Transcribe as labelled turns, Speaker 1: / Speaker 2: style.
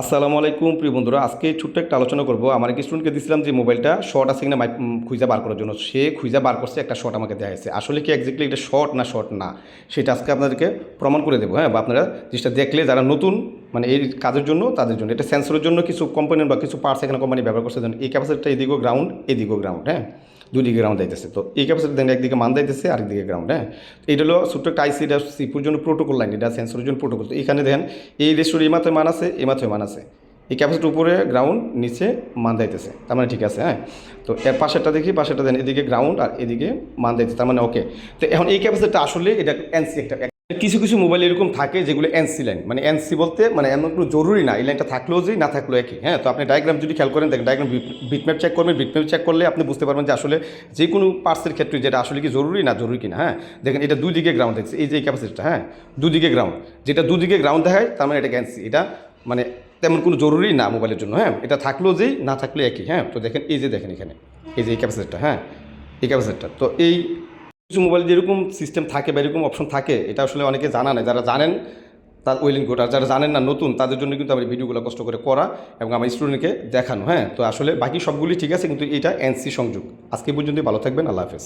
Speaker 1: আসসালামু আলাইকুম প্রিয় বন্ধুরা, আজকে ছোট্ট একটা আলোচনা করব। আমার এক স্টুডেন্টকে দিয়েছিলাম যে মোবাইলটা শর্ট আছে কিনা খুঁজে বার করার জন্য। সে খুঁজে বার করছে, একটা শর্ট আমাকে দেওয়া হয়েছে। আসলে কি এক্স্যাক্টলি এটা শর্ট না সেটা আজকে আপনাদেরকে প্রমাণ করে দেবো। হ্যাঁ, বা আপনারা জিনিসটা দেখলে যারা নতুন মানে এই কাজের জন্য তাদের জন্য এটা সেন্সরের জন্য কিছু কম্পোনেন্ট বা কিছু পার্টস এখানে কোম্পানি ব্যবহার করছে। এই ক্যাপাসিটিটা এদিকেও গ্রাউন্ড, এদিকেও গ্রাউন্ড। হ্যাঁ, দুই দিকে গ্রাউন্ড দিতেছে। তো এই ক্যাপাসিটি দেন একদিকে মান দিতেছে, আরেকদিকে গ্রাউন্ড। হ্যাঁ, তো এটা হলো ছোট্ট একটা আইসি, এটা সিপুর জন্য প্রোটোকল লাইন, এটা সেন্সরের জন্য প্রোটোকল। তো এখানে দেখেন এই রেস্টোর এই মাথায় মান আছে, এই মাথায় মান আছে। এই ক্যাপাসিটির উপরে গ্রাউন্ড, নিচে মান দিতেছে, তার মানে ঠিক আছে। হ্যাঁ, তো এর পাশেরটা দেখি, পাশেরটা দেন এদিকে গ্রাউন্ড আর এদিকে মান দিতেছে, তার মানে ওকে। তো এখন এই ক্যাপাসিটিটা আসলে এটা এনসি একটা। কিছু কিছু মোবাইল এরকম থাকে যেগুলো এনসি লাইন, মানে এনসি বলতে মানে এমন কোনো জরুরি না এই লাইনটা থাকলেও যে না থাকলেও একই। হ্যাঁ, তো আপনি ডায়াগ্রাম যদি খেয়াল করেন, দেখেন ডায়াগ্রাম বিটম্যাপ চেক করবেন, বিটম্যাপ চেক করলে আপনি বুঝতে পারবেন যে আসলে যে কোনো পার্টসের ক্ষেত্রে যেটা আসলে কি জরুরি না জরুরি কিনা। হ্যাঁ, দেখেন এটা দুই দিকে গ্রাউন্ড দেখছে, এই যে এই ক্যাপাসিটিটা। হ্যাঁ, দুদিকে গ্রাউন্ড, যেটা দুদিকে গ্রাউন্ড দেখায় তার মানে এটা এনসি। এটা মানে তেমন কোনো জরুরি না মোবাইলের জন্য। হ্যাঁ, এটা থাকলেও যেই না থাকলে একই। হ্যাঁ, তো দেখেন এই যে দেখেন এখানে এই যে এই ক্যাপাসিটিটা। হ্যাঁ, এই ক্যাপাসিটিটা। তো এই কিছু মোবাইল যেরকম সিস্টেম থাকে বা এরকম অপশন থাকে, এটা আসলে অনেকে জানা নেই। যারা জানেন তার ওয়েলিং কোড, আর যারা জানেন না নতুন তাদের জন্য কিন্তু আমার ভিডিওগুলো কষ্ট করে করা এবং আমার স্টুডেন্টকে দেখানো। হ্যাঁ, তো আসলে বাকি সবগুলি ঠিক আছে, কিন্তু এটা এনসি সংযোগ। আজকে পর্যন্ত ভালো থাকবেন, আল্লাহ হাফেজ।